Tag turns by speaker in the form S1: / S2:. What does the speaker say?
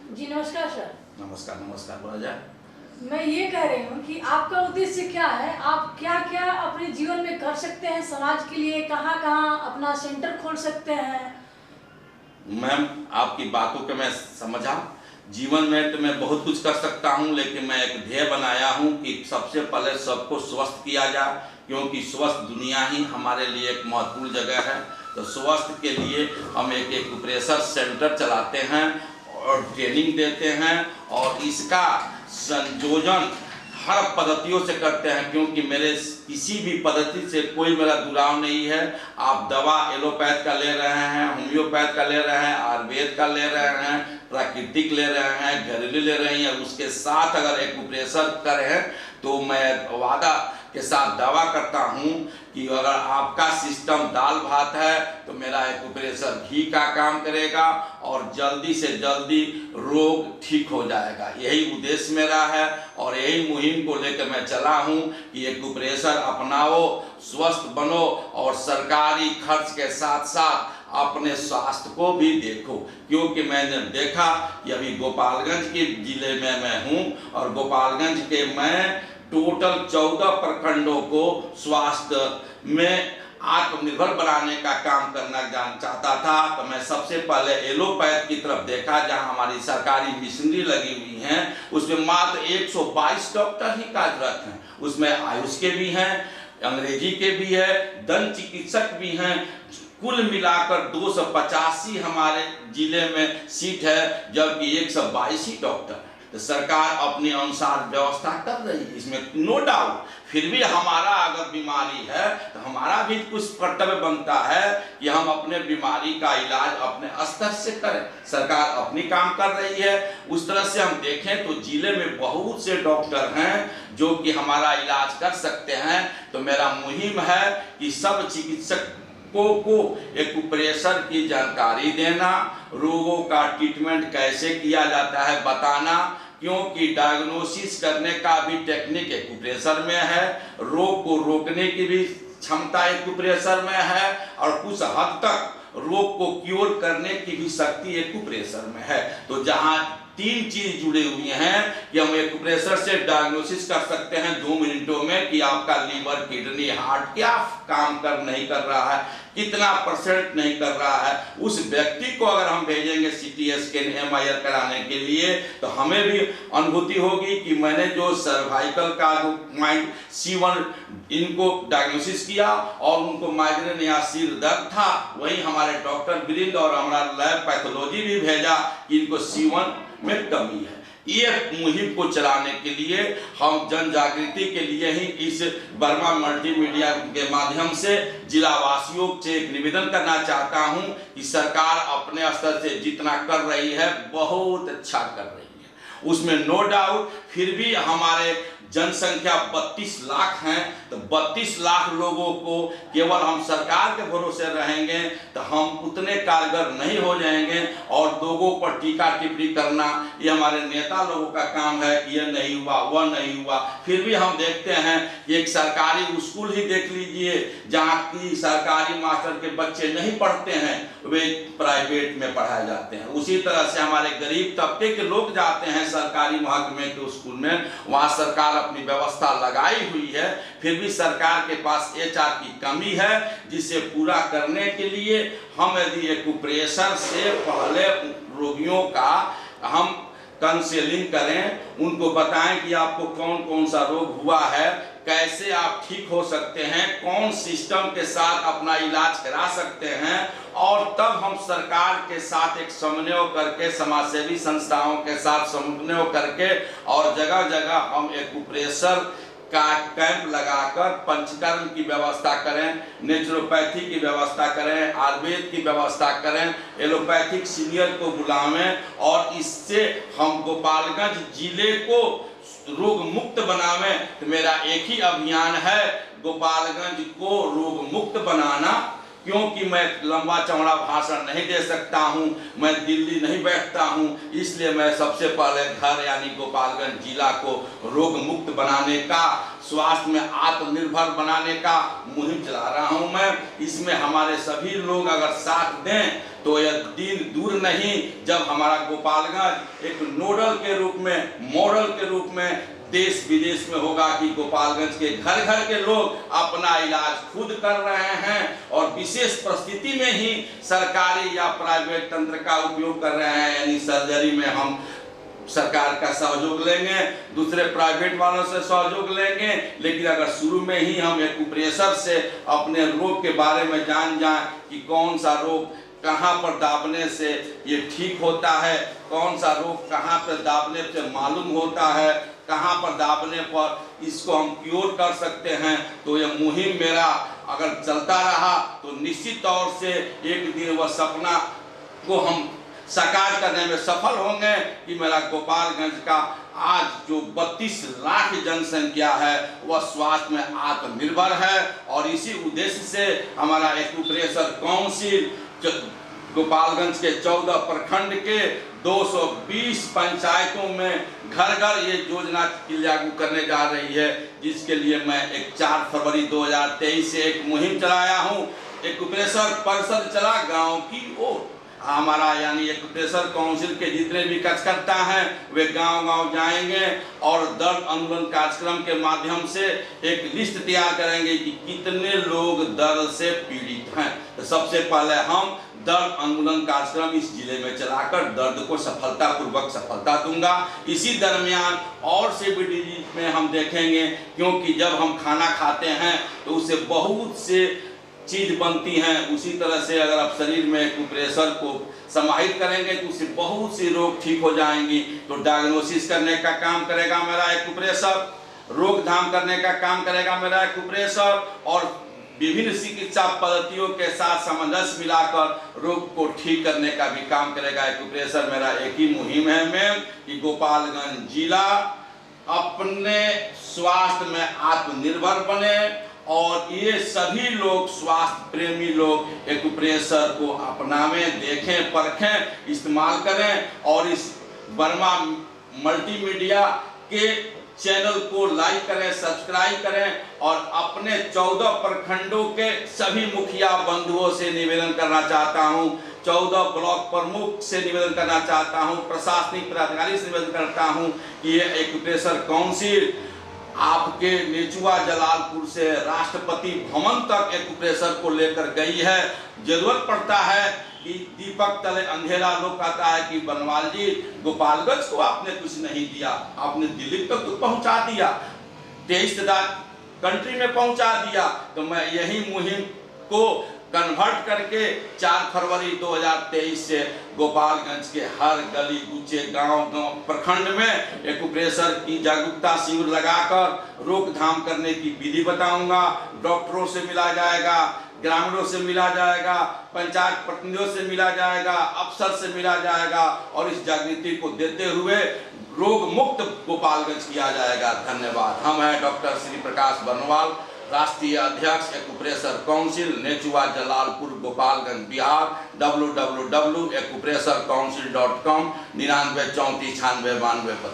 S1: जी नमस्कार सर।
S2: नमस्कार नमस्कार, बोला जाए।
S1: मैं ये कह रही हूँ कि आपका उद्देश्य क्या है, आप क्या क्या अपने जीवन में कर सकते हैं समाज के लिए, कहाँ कहाँ अपना सेंटर खोल सकते हैं?
S2: मैम, आपकी बातों के मैं समझा। जीवन में तो मैं बहुत कुछ कर सकता हूँ, लेकिन मैं एक ध्येय बनाया हूँ कि सबसे पहले सबको स्वस्थ किया जाए, क्योंकि स्वस्थ दुनिया ही हमारे लिए एक महत्वपूर्ण जगह है। तो स्वस्थ के लिए हम एक एक्यूप्रेशर सेंटर चलाते हैं और ट्रेनिंग देते हैं, और इसका संयोजन हर पद्धतियों से करते हैं, क्योंकि मेरे किसी भी पद्धति से कोई मेरा जुड़ाव नहीं है। आप दवा एलोपैथ का ले रहे हैं, होम्योपैथ का ले रहे हैं, आयुर्वेद का ले रहे हैं, प्राकृतिक ले रहे हैं, घरेलू ले रहे हैं, उसके साथ अगर एक्यूप्रेशर करें तो मैं वादा के साथ दावा करता हूं कि अगर आपका सिस्टम दाल भात है तो मेरा एक्यूप्रेशर घी का काम करेगा और जल्दी से जल्दी रोग ठीक हो जाएगा। यही उद्देश्य मेरा है और यही मुहिम को लेकर मैं चला हूं कि एक्यूप्रेशर अपनाओ, स्वस्थ बनो और सरकारी खर्च के साथ साथ अपने स्वास्थ्य को भी देखो। क्योंकि मैंने देखा कि अभी गोपालगंज के जिले में मैं हूं और गोपालगंज के मैं टोटल 14 प्रखंडों को स्वास्थ्य में आत्मनिर्भर बनाने का काम करना चाहता था। तो मैं सबसे पहले एलोपैथ की तरफ देखा, जहां हमारी सरकारी मिशनरी लगी हुई हैं, उसमें मात्र 122 डॉक्टर ही कार्यरत हैं। उसमें आयुष के भी हैं, अंग्रेजी के भी है, दंत चिकित्सक भी हैं। कुल मिलाकर 285 हमारे जिले में सीट है, जबकि 122 ही डॉक्टर है। तो सरकार अपने अनुसार व्यवस्था कर रही है, इसमें नो डाउट। फिर भी हमारा अगर बीमारी है तो हमारा भी कुछ कर्तव्य बनता है कि हम अपने बीमारी का इलाज अपने स्तर से करें। सरकार अपनी काम कर रही है। उस तरह से हम देखें तो जिले में बहुत से डॉक्टर हैं जो कि हमारा इलाज कर सकते हैं। तो मेरा मुहिम है कि सब चिकित्सकों को एक्यूप्रेशर की जानकारी देना, रोगों का ट्रीटमेंट कैसे किया जाता है बताना, क्योंकि डायग्नोसिस करने का भी टेक्निक एक्यूप्रेशर में है, रोग को रोकने की भी क्षमता एक्यूप्रेशर में है, और कुछ हद तक रोग को क्योर करने की भी शक्ति एक्यूप्रेशर में है। तो जहां 3 चीज जुड़े हुए हैं कि हम एक्यूप्रेशर से डायग्नोसिस कर सकते हैं 2 मिनटों में कि आपका लीवर, किडनी, हार्ट क्या काम नहीं कर रहा है, कितना % नहीं कर रहा है। उस व्यक्ति को अगर हम भेजेंगे CT स्कैन, MRI कराने के लिए, तो हमें भी अनुभूति होगी कि मैंने जो सर्वाइकल का जो माइंड C1 इनको डायग्नोसिस किया और उनको माइग्रेन या सिर दर्द था, वही हमारे डॉक्टर वृंद और हमारा लैब पैथोलॉजी भी भेजा कि इनको C1 में कमी है। ये मुहिम को चलाने के लिए हम जन जागृति के लिए ही इस वर्मा मल्टीमीडिया के माध्यम से जिला वासियों से एक निवेदन करना चाहता हूं कि सरकार अपने स्तर से जितना कर रही है बहुत अच्छा कर रही है, उसमें नो डाउट। फिर भी हमारे जनसंख्या 32 लाख हैं, तो 32 लाख लोगों को केवल हम सरकार के भरोसे रहेंगे तो हम उतने कारगर नहीं हो जाएंगे। और लोगों पर टीका टिप्पणी करना ये हमारे नेता लोगों का काम है कि ये नहीं हुआ, वह नहीं हुआ। फिर भी हम देखते हैं कि एक सरकारी स्कूल ही देख लीजिए, जहाँ की सरकारी मास्टर के बच्चे नहीं पढ़ते हैं, वे प्राइवेट में पढ़ाए जाते हैं। उसी तरह से हमारे गरीब तबके के लोग जाते हैं सरकारी महकमे के स्कूल में, वहाँ सरकार अपनी व्यवस्था लगाई हुई है। फिर भी सरकार के पास HR की कमी है, जिसे पूरा करने के लिए हम यदि एक्यूप्रेशर से पहले रोगियों का हम काउंसलिंग करें, उनको बताएं कि आपको कौन कौन सा रोग हुआ है, कैसे आप ठीक हो सकते हैं, कौन सिस्टम के साथ अपना इलाज करा सकते हैं, और तब हम सरकार के साथ एक समन्वय करके, समाजसेवी संस्थाओं के साथ समन्वय करके, और जगह जगह हम एक्यूप्रेशर का कैंप लगाकर पंचकर्म की व्यवस्था करें, नेचुरोपैथी की व्यवस्था करें, आयुर्वेद की व्यवस्था करें, एलोपैथिक सीनियर को बुलावें, और इससे हम गोपालगंज जिले को रोग मुक्त बनावें। तो मेरा एक ही अभियान है, गोपालगंज को रोग मुक्त बनाना। क्योंकि मैं लंबा चौड़ा भाषण नहीं दे सकता हूं, मैं दिल्ली नहीं बैठता हूं, इसलिए मैं सबसे पहले घर यानी गोपालगंज जिला को रोग मुक्त बनाने का, स्वास्थ्य में आत्मनिर्भर बनाने का मुहिम चला रहा हूं मैं। इसमें हमारे सभी लोग अगर साथ दें तो यह दिन दूर नहीं जब हमारा गोपालगंज एक नोडल के रूप में, मॉडल के रूप में देश विदेश में होगा कि गोपालगंज के घर घर के लोग अपना इलाज खुद कर रहे हैं और विशेष परिस्थिति में ही सरकारी या प्राइवेट तंत्र का उपयोग कर रहे हैं। यानी सर्जरी में हम सरकार का सहयोग लेंगे, दूसरे प्राइवेट वालों से सहयोग लेंगे, लेकिन अगर शुरू में ही हम एक्यूप्रेशर से अपने रोग के बारे में जान जाएं कि कौन सा रोग कहाँ पर दाबने से ये ठीक होता है, कौन सा रोग कहाँ पर दाबने से मालूम होता है, कहाँ पर दाबने पर इसको हम क्योर कर सकते हैं, तो यह मुहिम मेरा अगर चलता रहा तो निश्चित तौर से एक दिन वह सपना को हम साकार करने में सफल होंगे कि मेरा गोपालगंज का आज जो 32 लाख जनसंख्या है वह स्वास्थ्य में आत्मनिर्भर है। और इसी उद्देश्य से हमारा एक्यूप्रेशर काउंसिल गोपालगंज के 14 प्रखंड के 220 पंचायतों में घर घर ये योजना लागू करने जा रही है, जिसके लिए मैं 4 फरवरी 2023 से एक मुहिम चलाया हूँ। एक्यूप्रेशर परिषद चला गांव की ओर। हमारा यानी एक्यूप्रेशर काउंसिल के जितने भी कार्यकर्ता हैं वे गांव-गांव जाएंगे और दर्द अनुमूलन कार्यक्रम के माध्यम से एक लिस्ट तैयार करेंगे कि कितने लोग दर्द से पीड़ित हैं। तो सबसे पहले हम दर्द अनुमूलन कार्यक्रम इस जिले में चलाकर दर्द को सफलतापूर्वक सफलता दूंगा। इसी दरमियान और से भी डिजीज में हम देखेंगे, क्योंकि जब हम खाना खाते हैं तो उससे बहुत से चीज बनती हैं। उसी तरह से अगर आप शरीर में एक्यूप्रेशर को समाहित करेंगे तो उससे बहुत सी रोग ठीक हो जाएंगी। तो डायग्नोसिस करने का काम करेगा मेरा एक्यूप्रेशर, रोकथाम करने का काम करेगा मेरा एक्यूप्रेशर, और विभिन्न चिकित्सा पद्धतियों के साथ सामंजस्य मिलाकर रोग को ठीक करने का भी काम करेगा एक्यूप्रेशर। मेरा एक ही मुहिम है मैम कि गोपालगंज जिला अपने स्वास्थ्य में आत्मनिर्भर बने और ये सभी लोग स्वास्थ्य प्रेमी लोग एक्यूप्रेशर को अपनावें, देखें, परखें, इस्तेमाल करें और इस वर्मा मल्टीमीडिया के चैनल को लाइक करें, सब्सक्राइब करें और अपने 14 प्रखंडों के सभी मुखिया बंधुओं से निवेदन करना चाहता हूं, 14 ब्लॉक प्रमुख से निवेदन करना चाहता हूं, प्रशासनिक पदाधिकारी से निवेदन करता हूं कि ये एक्यूप्रेशर काउंसिल आपके नेचुआ जलालपुर से राष्ट्रपति भवन तक एक्यूप्रेशर को लेकर गई है। जरूरत पड़ता है कि दीपक तले अंधेरा लोग कहता है कि बनवाल जी गोपालगंज को आपने कुछ नहीं दिया, आपने दिल्ली तक तो पहुंचा दिया, 23 कंट्री में पहुंचा दिया। तो मैं यही मुहिम को कन्वर्ट करके 4 फरवरी 2023 से गोपालगंज के हर गली कूचे गांव प्रखंड में एक्यूप्रेशर की जागरूकता शिविर लगाकर रोकथाम करने की विधि बताऊंगा। डॉक्टरों से मिला जाएगा, ग्रामीणों से मिला जाएगा, पंचायत प्रतिनिधियों से मिला जाएगा, अफसर से मिला जाएगा और इस जागृति को देते हुए रोग मुक्त गोपालगंज किया जाएगा। धन्यवाद। हम हैं डॉक्टर श्री प्रकाश बनवाल, राष्ट्रीय अध्यक्ष एक्यूप्रेशर काउंसिल, नेचुआ जलालपुर, गोपालगंज, बिहार। www.एक्यूप्रेशरकाउंसिल.com 99 34 96 92 पर।